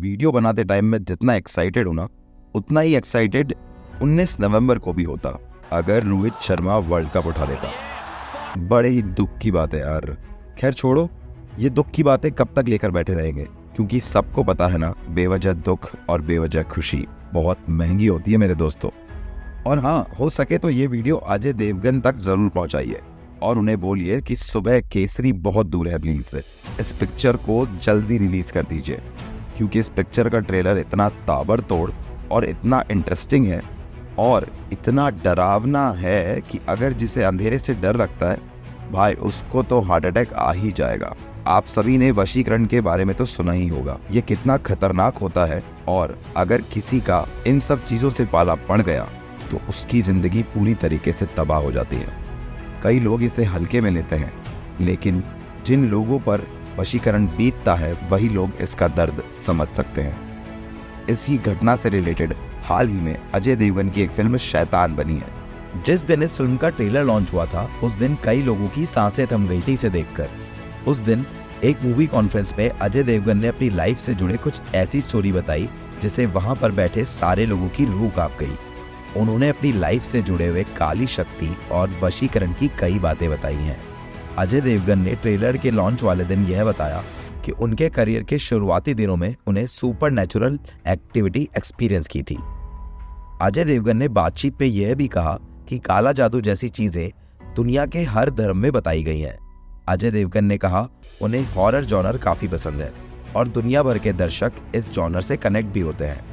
Video बनाते time में जितना एक्साइटेड हूं ना, उतना ही एक्साइटेड 19 नवंबर को भी होता अगर रोहित शर्मा वर्ल्ड कप उठा लेता। बड़े ही दुख की बात है यार। खैर छोड़ो, ये दुख की बातें कब तक लेकर बैठे रहेंगे, क्योंकि सबको पता है ना, बेवजह दुख और बेवजह खुशी बहुत महंगी होती है मेरे दोस्तों। और हाँ, हो सके तो ये वीडियो अजय देवगन तक जरूर पहुंचाइए और उन्हें बोलिए कि सुबह केसरी बहुत दूर है, प्लीज इस पिक्चर को जल्दी रिलीज कर दीजिए, क्योंकि इस पिक्चर का ट्रेलर इतना ताबड़तोड़ और इतना इंटरेस्टिंग है और इतना डरावना है कि अगर जिसे अंधेरे से डर लगता है भाई, उसको तो हार्ट अटैक आ ही जाएगा। आप सभी ने वशीकरण के बारे में तो सुना ही होगा, ये कितना खतरनाक होता है और अगर किसी का इन सब चीजों से पाला पड़ गया तो उसकी जिंदगी पूरी तरीके से तबाह हो जाती है। कई लोग इसे हल्के में लेते हैं, लेकिन जिन लोगों पर वशीकरण बीतता है वही लोग इसका दर्द समझ सकते हैं। इसी घटना से रिलेटेड हाल ही में अजय देवगन की एक फिल्म शैतान बनी है। जिस दिन इस फिल्म का ट्रेलर लॉन्च हुआ था, उस दिन कई लोगों की सांसें थम गई थी इसे देखकर। उस दिन एक मूवी कॉन्फ्रेंस में अजय देवगन ने अपनी लाइफ से जुड़े कुछ ऐसी स्टोरी बताई जिसे वहां पर बैठे सारे लोगों की रूह कांप गई। उन्होंने अपनी लाइफ से जुड़े हुए काली शक्ति और वशीकरण की कई बातें बताई हैं। अजय देवगन ने ट्रेलर के लॉन्च वाले दिन यह बताया कि उनके करियर के शुरुआती दिनों में उन्हें सुपर नेचुरल एक्टिविटी एक्सपीरियंस की थी। अजय देवगन ने बातचीत में यह भी कहा कि काला जादू जैसी चीजें दुनिया के हर धर्म में बताई गई हैं। अजय देवगन ने कहा उन्हें हॉरर जॉनर काफी पसंद है और दुनिया भर के दर्शक इस जॉनर से कनेक्ट भी होते हैं,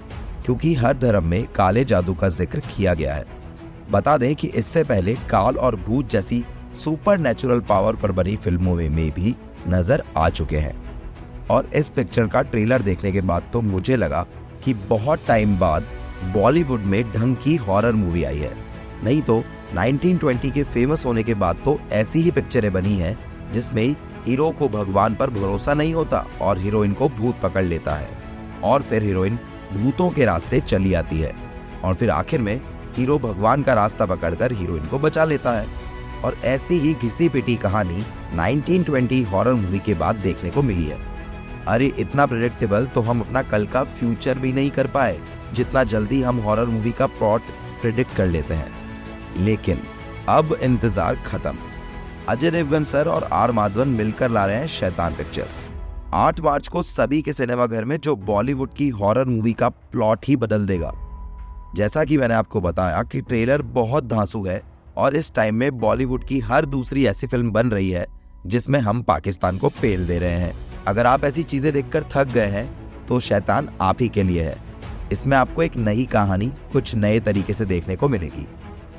क्योंकि हर धर्म में काले जादू का जिक्र किया गया है। बता दें कि इससे पहले काल और भूत जैसी सुपर नेचुरल पावर पर बनी फिल्मों में भी नजर आ चुके हैं। और इस पिक्चर का ट्रेलर देखने के बाद तो मुझे लगा कि बहुत टाइम बाद बॉलीवुड में ढंग की हॉरर मूवी आई है। नहीं तो 1920 के फेमस होने के बाद तो ऐसी ही पिक्चरें बनी हैं जिसमें हीरो को भगवान पर भरोसा नहीं होता और हीरोइन को भूत पकड़ लेता है और फिर हीरोइन भूतों के रास्ते चली आती है और फिर आखिर में हीरो भगवान का रास्ता पकड़कर हीरोइन को बचा लेता है। और ऐसी ही घिसी पिटी कहानी 1920 हॉरर मूवी के बाद देखने को मिली है। अरे इतना प्रेडिक्टेबल तो हम अपना कल का फ्यूचर भी नहीं कर पाए, जितना जल्दी हम हॉरर मूवी का प्लॉट प्रेडिक्ट कर लेते हैं। लेकिन अब इंतजार खत्म। अजय देवगन सर और आर माधवन मिलकर ला रहे हैं शैतान पिक्चर। 8 मार्च को सभी के सिनेमाघर में, जो बॉलीवुड की हॉरर मूवी का प्लॉट ही बदल देगा। जैसा कि मैंने आपको बताया कि ट्रेलर बहुत धांसू है और इस टाइम में बॉलीवुड की हर दूसरी ऐसी फिल्म बन रही है जिसमें हम पाकिस्तान को पेल दे रहे हैं। अगर आप ऐसी चीजें देखकर थक गए हैं तो शैतान आप ही के लिए है। इसमें आपको एक नई कहानी कुछ नए तरीके से देखने को मिलेगी।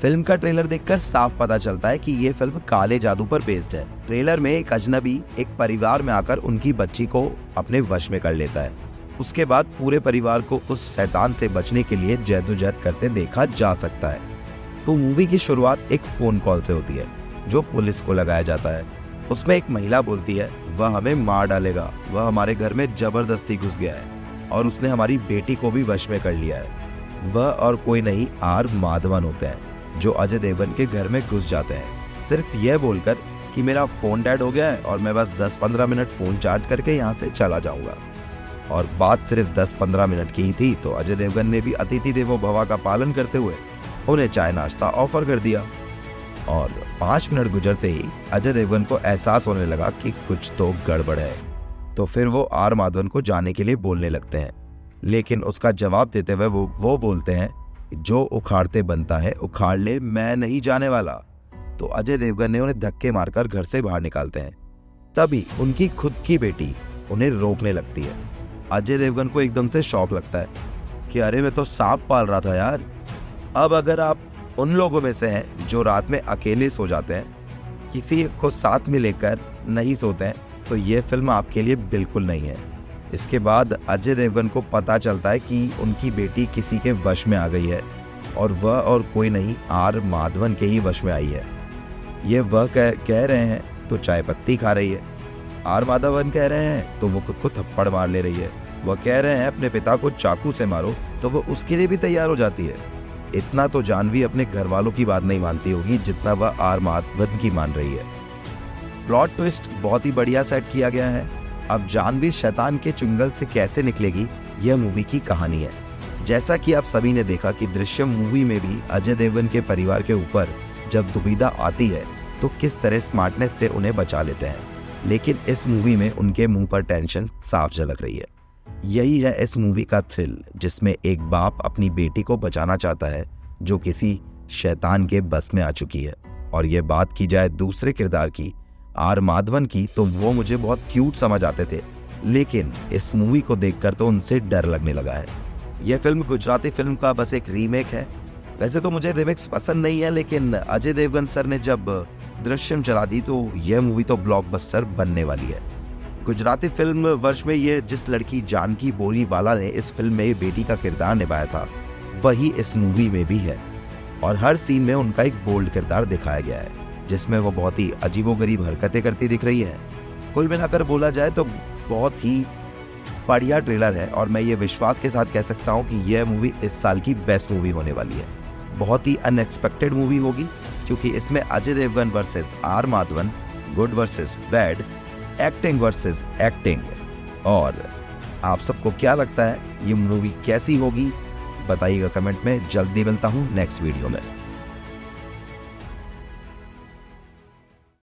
फिल्म का ट्रेलर देखकर साफ पता चलता है कि ये फिल्म काले जादू पर बेस्ड है। ट्रेलर में एक अजनबी एक परिवार में आकर उनकी बच्ची को अपने वश में कर लेता है। उसके बाद पूरे परिवार को उस शैतान से बचने के लिए जद्दोजहद करते देखा जा सकता है। तो मूवी की शुरुआत एक फोन कॉल से होती है जो पुलिस को लगाया जाता है। उसमें एक महिला बोलती है, वह हमें मार डालेगा, वह हमारे घर में जबरदस्ती घुस गया है और उसने हमारी बेटी को भी वश में कर लिया है। वह और कोई नहीं, आर माधवन होते हैं जो अजय देवगन के घर में घुस जाते हैं, सिर्फ यह बोलकर कि मेरा फोन डेड हो गया है और मैं बस 10-15 मिनट फोन चार्ज करके यहाँ से चला जाऊंगा। और बात सिर्फ 10-15 मिनट की ही थी तो अजय देवगन ने भी अतिथि देवो भव का पालन करते हुए उन्हें चाय नाश्ता ऑफर कर दिया। और 5 मिनट गुजरते ही अजय देवगन को एहसास होने लगा कि कुछ तो गड़बड़ है। तो फिर वो आर माधवन को जाने के लिए बोलने लगते हैं, लेकिन उसका जवाब देते हुए वो बोलते हैं, जो उखाड़ते बनता है उखाड़ ले, मैं नहीं जाने वाला। तो अजय देवगन ने उन्हें धक्के मारकर घर से बाहर निकालते हैं। तभी उनकी खुद की बेटी उन्हें रोकने लगती है। अजय देवगन को एकदम से शॉक लगता है कि अरे मैं तो सांप पाल रहा था यार। अब अगर आप उन लोगों में से हैं जो रात में अकेले सो जाते हैं, किसी को साथ में लेकर नहीं सोते हैं, तो ये फिल्म आपके लिए बिल्कुल नहीं है। इसके बाद अजय देवगन को पता चलता है कि उनकी बेटी किसी के वश में आ गई है और वह और कोई नहीं, आर माधवन के ही वश में आई है। ये वह कह रहे हैं तो चाय पत्ती खा रही है, आर माधवन कह रहे हैं तो वो खुद को थप्पड़ मार ले रही है, वह कह रहे हैं अपने पिता को चाकू से मारो तो वो उसके लिए भी तैयार हो जाती है। इतना तो जानवी अपने घर वालों की बात नहीं मानती होगी जितना वह आर माधवन की मान रही है। प्लॉट ट्विस्ट बहुत ही बढ़िया सेट किया गया है। अब जानवी शैतान के चुंगल से कैसे निकलेगी यह मूवी की कहानी है। जैसा कि आप सभी ने देखा कि दृश्यम मूवी में भी अजय देवगन के परिवार के ऊपर जब दुविधा आती है तो किस तरह स्मार्टनेस से उन्हें बचा लेते हैं, लेकिन इस मूवी में उनके मुंह पर टेंशन साफ झलक रही है। यही है इस मूवी का थ्रिल, जिसमें एक बाप अपनी बेटी को बचाना चाहता है जो किसी शैतान के बस में आ चुकी है। और ये बात की जाए दूसरे किरदार की, आर माधवन की, तो वो मुझे बहुत क्यूट समझ आते थे, लेकिन इस मूवी को देखकर तो उनसे डर लगने लगा है। यह फिल्म गुजराती फिल्म का बस एक रीमेक है। वैसे तो मुझे रीमेक्स पसंद नहीं है, लेकिन अजय देवगन सर ने जब दृश्यम चला दी तो यह मूवी तो ब्लॉकबस्टर बनने वाली है। गुजराती फिल्म वर्ष में ये जिस लड़की जानकी बोरीवाला ने इस फिल्म में बेटी का किरदार निभाया था, वही इस मूवी में भी है। और हर सीन में उनका एक बोल्ड किरदार दिखाया गया है, जिसमें वो बहुत ही अजीबोगरीब हरकतें करती दिख रही है। कुल मिलाकर बोला जाए तो बहुत ही बढ़िया ट्रेलर है, और मैं ये विश्वास के साथ कह सकता हूँ कि यह मूवी इस साल की बेस्ट मूवी होने वाली है। बहुत ही अनएक्सपेक्टेड मूवी होगी, क्योंकि इसमें Ajay Devgan versus R Madhavan, good versus bad, acting versus acting. और आप सबको क्या लगता है ये मूवी कैसी होगी, बताइएगा कमेंट में। जल्दी मिलता हूँ नेक्स्ट वीडियो में।